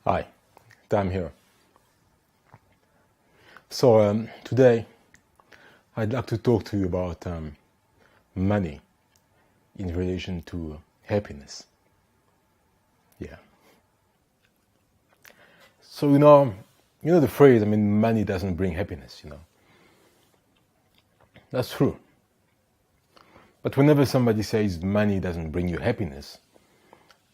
Hi, Dan here. So today I'd like to talk to you about money in relation to happiness. Yeah. So you know the phrase. Money doesn't bring happiness. That's true. But whenever somebody says money doesn't bring you happiness,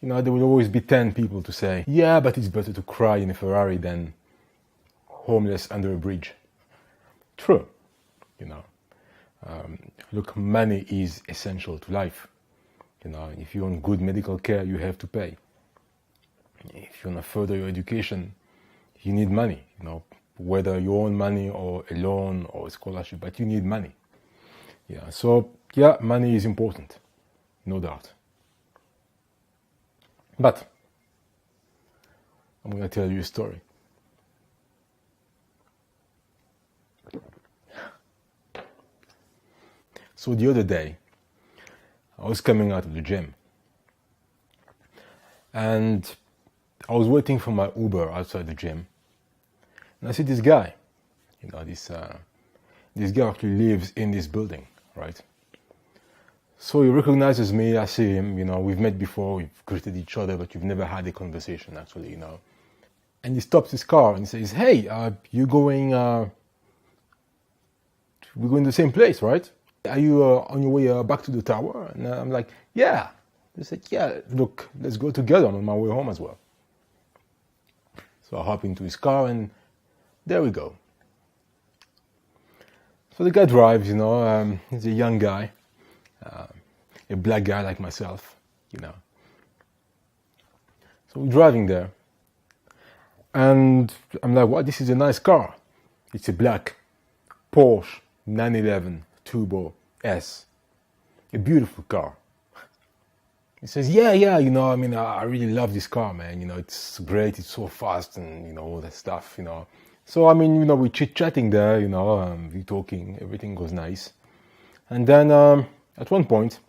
there will always be 10 people to say, yeah, but it's better to cry in a Ferrari than homeless under a bridge. True. You know, Look, money is essential to life. If you want good medical care, you have to pay. If you want to further your education, you need money. Whether your own money or a loan or a scholarship, but you need money. Yeah. So yeah, money is important, no doubt. But I'm going to tell you a story. So the other day, I was coming out of the gym, and I was waiting for my Uber outside the gym, and I see this guy. This guy actually lives in this building, right? So he recognizes me. I see him. We've met before. We've greeted each other, but we've never had a conversation actually. And he stops his car and he says, "Hey, you going? We're going to the same place, right? Are you on your way back to the tower?" And I'm like, "Yeah." He said, "Yeah, look, let's go together. I'm on my way home as well." So I hop into his car and there we go. So the guy drives, he's a young guy, a black guy like myself. So we're driving there, and I'm like, "Wow, this is a nice car. It's a black Porsche 911 Turbo S, a beautiful car." He says, "Yeah, I really love this car, man. It's great. It's so fast, and all that stuff. So we're chit-chatting there. We're talking. Everything goes nice, and then at one point,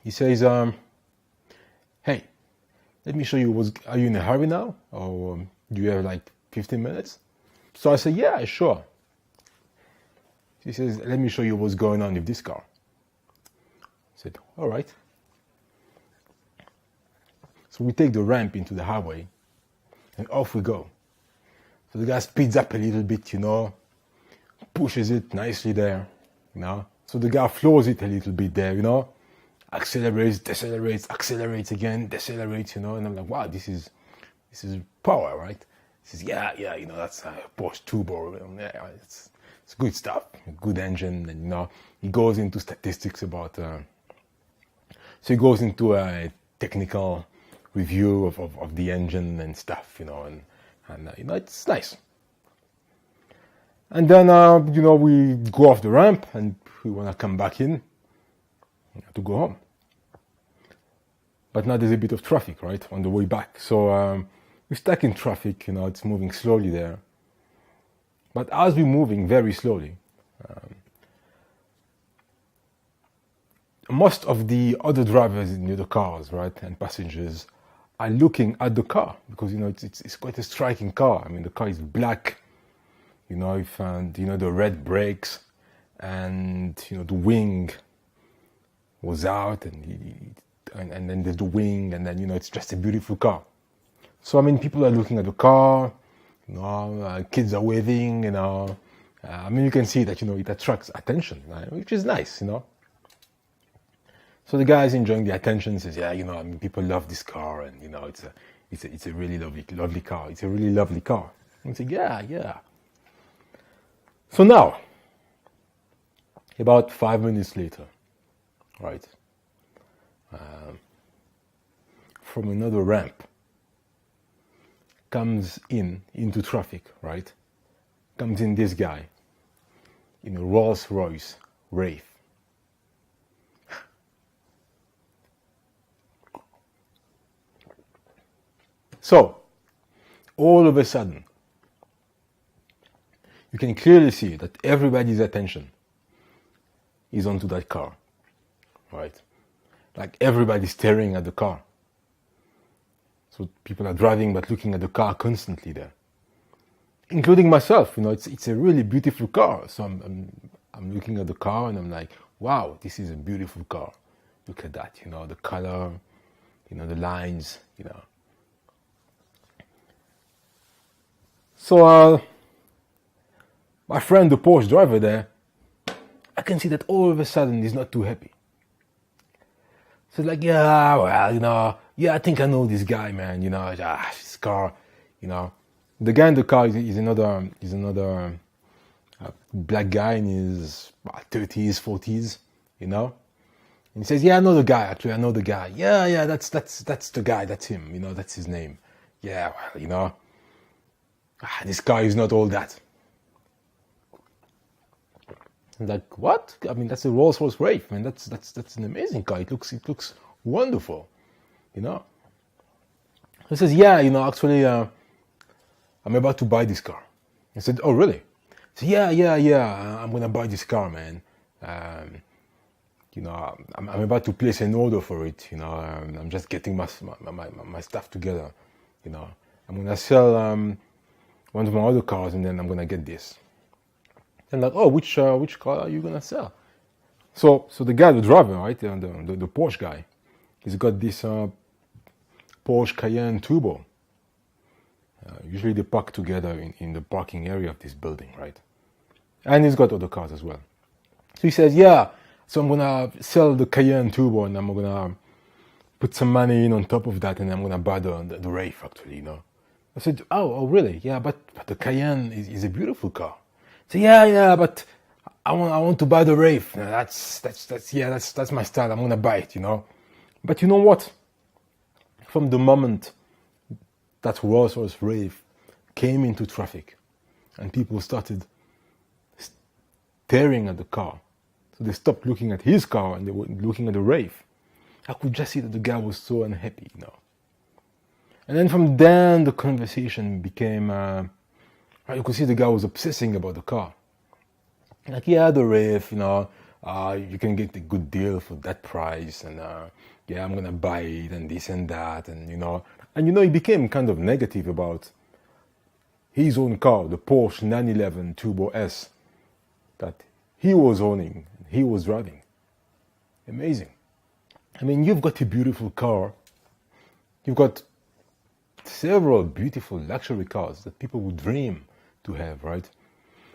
he says, "Hey, let me show you are you in a hurry now, or do you have like 15 minutes?" So I say, "Yeah, sure." He says, "Let me show you what's going on with this car." I said, "All right." So we take the ramp into the highway, and off we go. So the guy speeds up a little bit, pushes it nicely there, So the guy floors it a little bit there, accelerates, decelerates, accelerates again, decelerates, and I'm like, wow, this is power, right? He says, yeah, that's a Porsche Turbo, yeah, it's good stuff, good engine, and he goes into statistics about, so he goes into a technical review of the engine and stuff, and it's nice. And then we go off the ramp and we want to come back in to go home. But now there's a bit of traffic, right, on the way back. So we're stuck in traffic, it's moving slowly there. But as we're moving very slowly, most of the other drivers in the cars, right, and passengers are looking at the car because, it's quite a striking car. The car is black, the red brakes, and, the wing was out, and then there's the wing, and then, it's just a beautiful car. So, people are looking at the car, kids are waving, you can see that, it attracts attention, right? Which is nice, So the guy's enjoying the attention, says, "Yeah, people love this car, and it's a really lovely car. It's a really lovely car." And I say, "Yeah." So now, about 5 minutes later, right, from another ramp, comes into traffic, right? Comes in this guy in a Rolls-Royce Wraith. So, all of a sudden, you can clearly see that everybody's attention is onto that car, right? Like everybody's staring at the car. So people are driving but looking at the car constantly there, including myself. It's a really beautiful car. So I'm looking at the car and I'm like, wow, this is a beautiful car. Look at that, the color, the lines, So my friend, the Porsche driver there, I can see that all of a sudden he's not too happy. So it's like, yeah, well, yeah, I think I know this guy, man. This car, The guy in the car is another black guy in his 30s, 40s, And he says, yeah, I know the guy. Actually, I know the guy. Yeah, that's the guy. That's him. That's his name. Yeah, well, this guy is not all that. I'm like, what? I mean, that's a Rolls-Royce Wraith, man. That's an amazing car. It looks wonderful, He says, yeah, actually, I'm about to buy this car. I said, oh, really? He said, yeah, I'm gonna buy this car, man. I'm about to place an order for it. I'm just getting my stuff together. I'm gonna sell one of my other cars, and then I'm gonna get this. And like, oh, which car are you gonna sell? So the guy, the driver, right, the Porsche guy, he's got this Porsche Cayenne Turbo. Usually they park together in the parking area of this building, right? And he's got other cars as well. So he says, yeah, so I'm gonna sell the Cayenne Turbo, and I'm gonna put some money in on top of that, and I'm gonna buy the Wraith, actually, I said, oh, really? Yeah, but the Cayenne is a beautiful car. So yeah, but I want to buy the Wraith. That's my style. I'm gonna buy it, But you know what? From the moment that Rolls-Royce Wraith came into traffic, and people started staring at the car, so they stopped looking at his car and they were looking at the Wraith. I could just see that the guy was so unhappy, And then from then the conversation became. You could see the guy was obsessing about the car. Like, yeah, the Wraith, you can get a good deal for that price, and yeah, I'm gonna buy it, and this and that, and he became kind of negative about his own car, the Porsche 911 Turbo S, that he was owning, he was driving. Amazing. I mean, you've got a beautiful car, you've got several beautiful luxury cars that people would dream to have, right?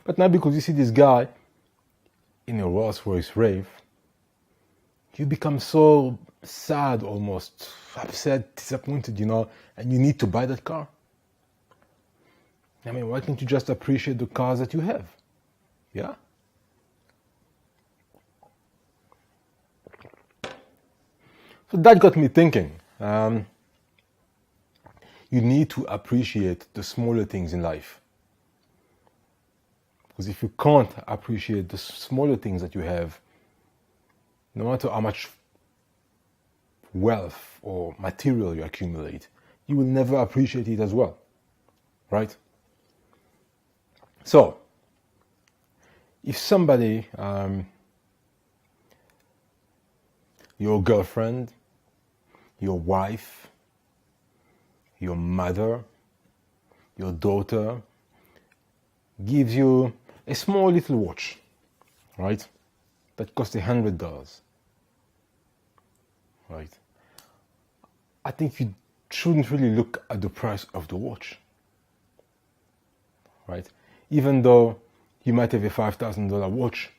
But now because you see this guy in a Rolls-Royce Wraith, you become so sad, almost upset, disappointed, and you need to buy that car. I mean, why can't you just appreciate the cars that you have? Yeah? So that got me thinking. You need to appreciate the smaller things in life. Because if you can't appreciate the smaller things that you have, no matter how much wealth or material you accumulate, you will never appreciate it as well, right? So, if somebody, your girlfriend, your wife, your mother, your daughter, gives you a small little watch, right, that costs $100, right, I think you shouldn't really look at the price of the watch, right? Even though you might have a $5,000 watch,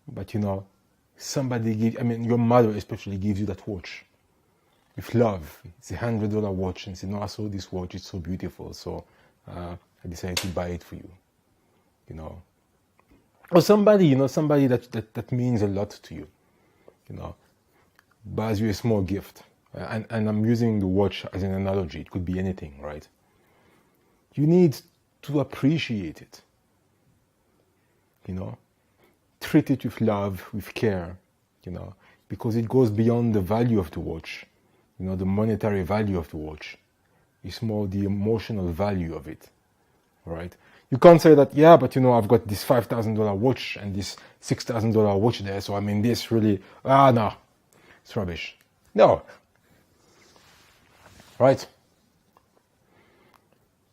but your mother especially gives you that watch with love. It's $100 watch, and say, no, I saw this watch, it's so beautiful, so I decided to buy it for you, or somebody that means a lot to you, buys you a small gift. And I'm using the watch as an analogy. It could be anything, right? You need to appreciate it. Treat it with love, with care, because it goes beyond the value of the watch, the monetary value of the watch. It's more the emotional value of it, right? You can't say that, yeah, but I've got this $5,000 watch and this $6,000 watch there, so I mean this really, no, it's rubbish. No. right?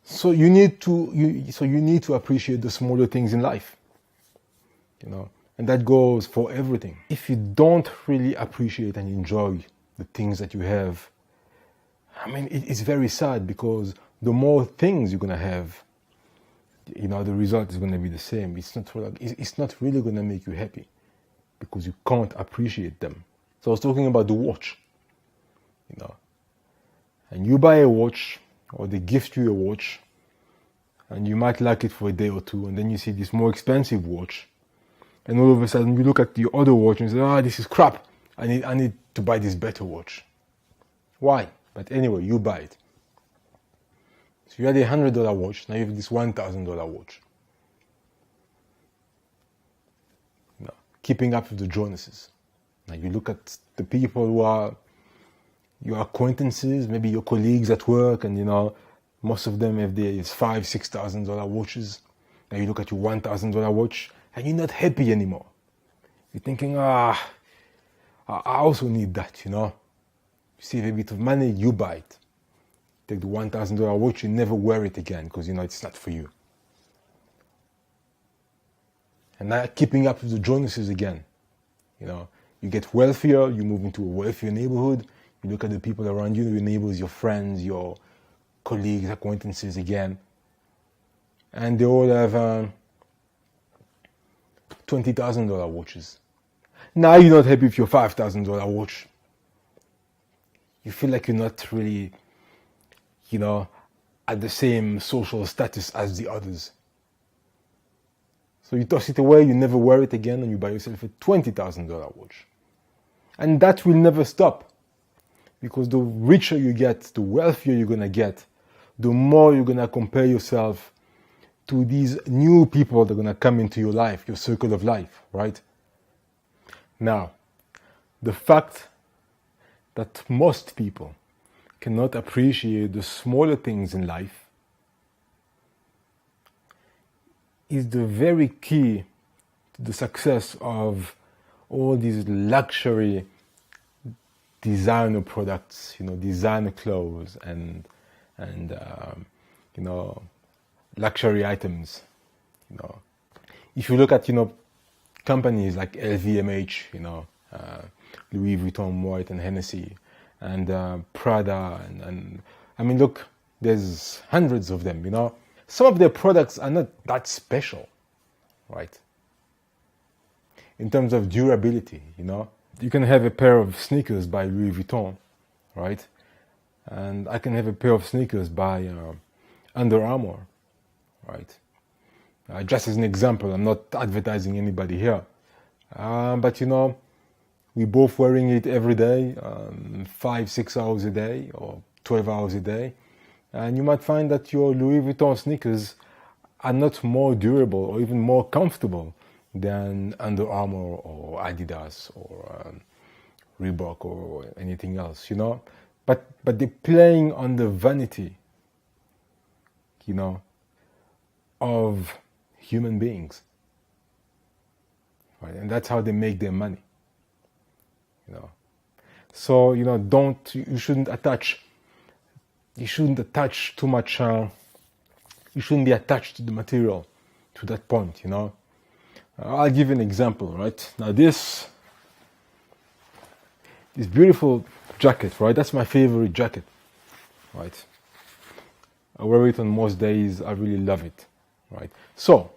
So you need to appreciate the smaller things in life, and that goes for everything. If you don't really appreciate and enjoy the things that you have, it's very sad, because the more things you're gonna have, the result is gonna be the same. It's not really gonna make you happy, because you can't appreciate them. So I was talking about the watch, and you buy a watch, or they gift you a watch, and you might like it for a day or two, and then you see this more expensive watch, and all of a sudden you look at the other watch and say, this is crap, I need to buy this better watch. Why? But anyway, you buy it. So you had a $100 watch, now you have this $1,000 watch. Keeping up with the Joneses. Now you look at the people who are your acquaintances, maybe your colleagues at work, and most of them have these $5,000-$6,000 watches. Now you look at your $1,000 watch, and you're not happy anymore. You're thinking, I also need that, You save a bit of money, you buy it. Take the $1,000 watch, you never wear it again, because it's not for you. And now keeping up with the Joneses again. You get wealthier, you move into a wealthier neighborhood, you look at the people around you, your neighbors, your friends, your colleagues, acquaintances again, and they all have $20,000 watches. Now you're not happy with your $5,000 watch. You feel like you're not really, at the same social status as the others. So you toss it away, you never wear it again, and you buy yourself a $20,000 watch. And that will never stop. Because the richer you get, the wealthier you're going to get, the more you're going to compare yourself to these new people that are going to come into your life, your circle of life, right? Now, the fact that most people cannot appreciate the smaller things in life is the very key to the success of all these luxury designer products, designer clothes and luxury items. If you look at companies like LVMH, Louis Vuitton, Moet and Hennessy, and Prada, and look, there's hundreds of them. Some of their products are not that special, right? In terms of durability, you can have a pair of sneakers by Louis Vuitton, right? And I can have a pair of sneakers by Under Armour, right? Just as an example, I'm not advertising anybody here, but we're both wearing it every day, 5-6 hours a day, or 12 hours a day, and you might find that your Louis Vuitton sneakers are not more durable or even more comfortable than Under Armour or Adidas or Reebok or anything else, But they're playing on the vanity, of human beings, right? And that's how they make their money, So you shouldn't attach too much. You shouldn't be attached to the material to that point, I'll give you an example, right? Now this beautiful jacket, right? That's my favorite jacket, right? I wear it on most days. I really love it, right? So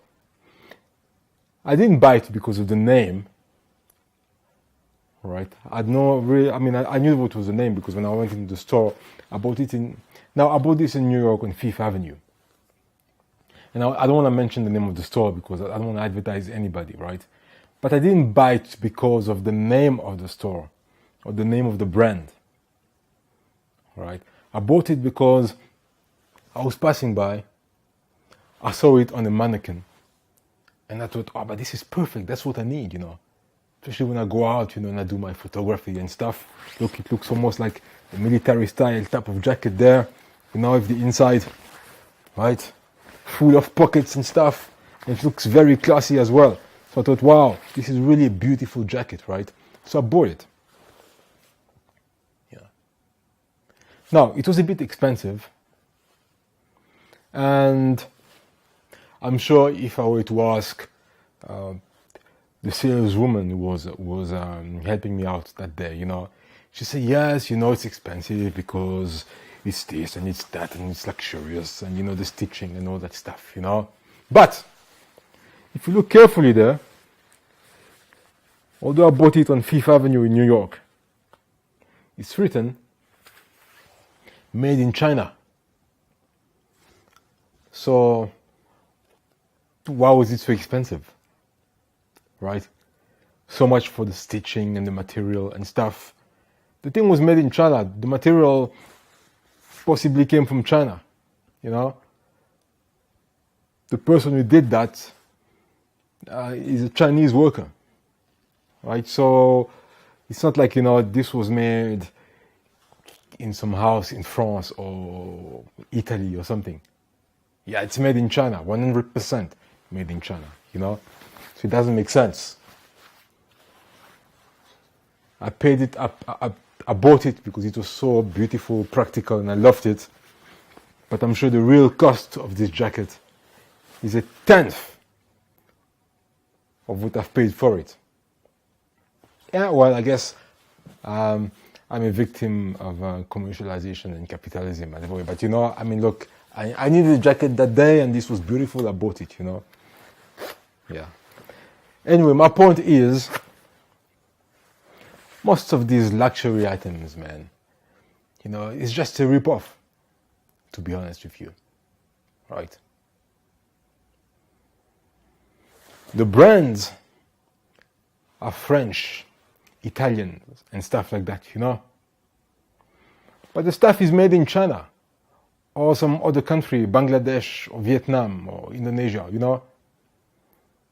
I didn't buy it because of the name, right? I knew what was the name because when I went into the store, I bought this in New York on Fifth Avenue. And I don't want to mention the name of the store because I don't want to advertise anybody, right? But I didn't buy it because of the name of the store or the name of the brand, right? I bought it because I was passing by, I saw it on a mannequin, and I thought, but this is perfect, that's what I need, Especially when I go out, and I do my photography and stuff. Look, it looks almost like a military style type of jacket there, with the inside, right? Full of pockets and stuff. And it looks very classy as well. So I thought, wow, this is really a beautiful jacket, right? So I bought it. Yeah. Now, it was a bit expensive, and I'm sure if I were to ask the saleswoman who was helping me out that day, she said, yes, it's expensive because it's this and it's that and it's luxurious and the stitching and all that stuff, But if you look carefully there, although I bought it on Fifth Avenue in New York, it's written made in China. So why was it so expensive? Right? So much for the stitching and the material and stuff. The thing was made in China. The material possibly came from China. The person who did that is a Chinese worker. Right? So it's not like, this was made in some house in France or Italy or something. Yeah, it's made in China, 100% made in China, So it doesn't make sense. I paid it, I bought it because it was so beautiful, practical, and I loved it. But I'm sure the real cost of this jacket is 1/10 of what I've paid for it. Yeah, well, I guess I'm a victim of commercialization and capitalism. But look, I needed a jacket that day, and this was beautiful. I bought it. Yeah. Anyway, my point is, most of these luxury items, man, it's just a rip-off. To be honest with you, right? The brands are French, Italian, and stuff like that, But the stuff is made in China or some other country, Bangladesh or Vietnam or Indonesia,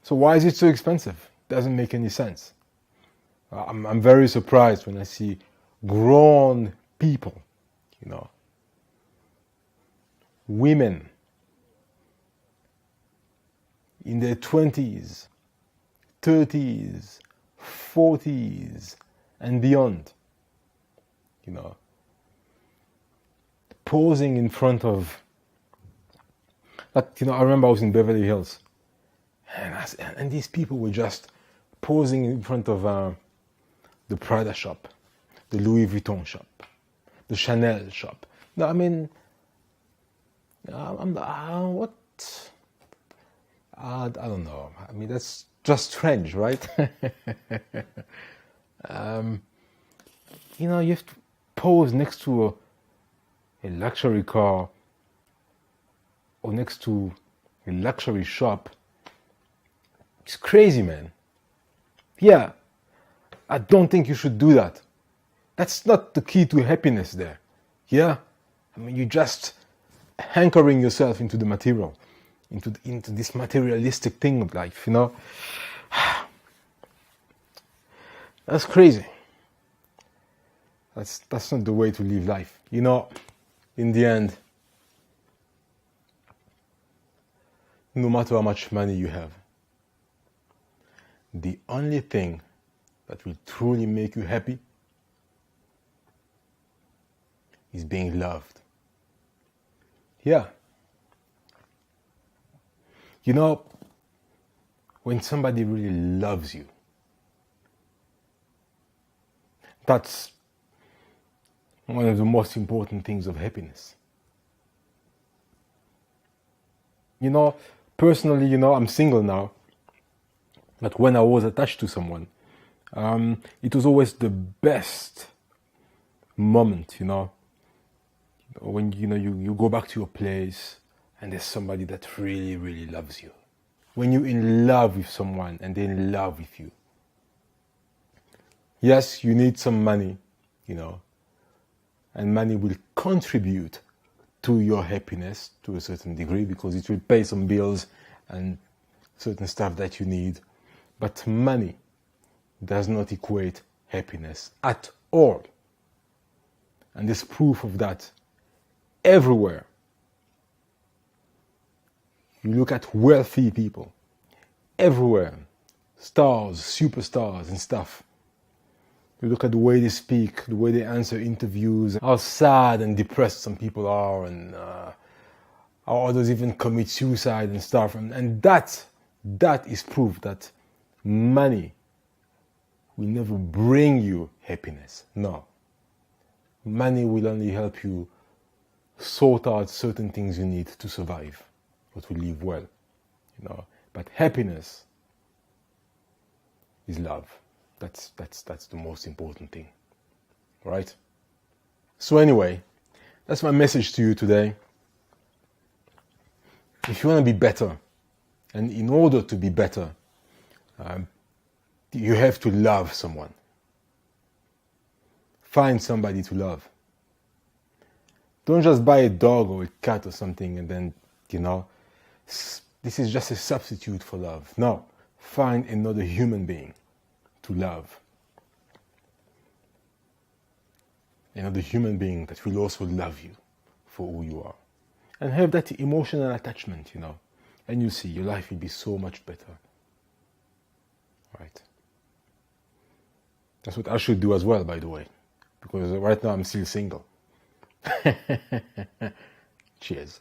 So why is it so expensive? Doesn't make any sense. I'm very surprised when I see grown people, women in their 20s, 30s, 40s, and beyond, posing in front of, I remember I was in Beverly Hills, and these people were just posing in front of the Prada shop, the Louis Vuitton shop, the Chanel shop. No, what? I don't know. That's just strange, right? You have to pose next to a luxury car or next to a luxury shop. It's crazy, man. Yeah, I don't think you should do that. That's not the key to happiness there. Yeah? You're just hankering yourself into the material, into this materialistic thing of life, That's crazy. That's not the way to live life. In the end, no matter how much money you have, the only thing that will truly make you happy is being loved. Yeah. When somebody really loves you, that's one of the most important things of happiness. Personally, I'm single now, but when I was attached to someone, it was always the best moment, when, you go back to your place and there's somebody that really, really loves you. When you're in love with someone and they're in love with you. Yes, you need some money, and money will contribute to your happiness to a certain degree because it will pay some bills and certain stuff that you need. But money does not equate happiness at all. And there's proof of that everywhere. You look at wealthy people, everywhere, stars, superstars and stuff. You look at the way they speak, the way they answer interviews, how sad and depressed some people are, and how others even commit suicide and stuff. And that is proof that money will never bring you happiness. No. Money will only help you sort out certain things you need to survive or to live well. But happiness is love. That's the most important thing, right? So anyway, that's my message to you today. If you want to be better, and in order to be better, you have to love someone. Find somebody to love. Don't just buy a dog or a cat or something and then, this is just a substitute for love. No, find another human being to love. Another human being that will also love you for who you are. And have that emotional attachment, and you see your life will be so much better. Right? That's what I should do as well, by the way, because right now I'm still single. Cheers.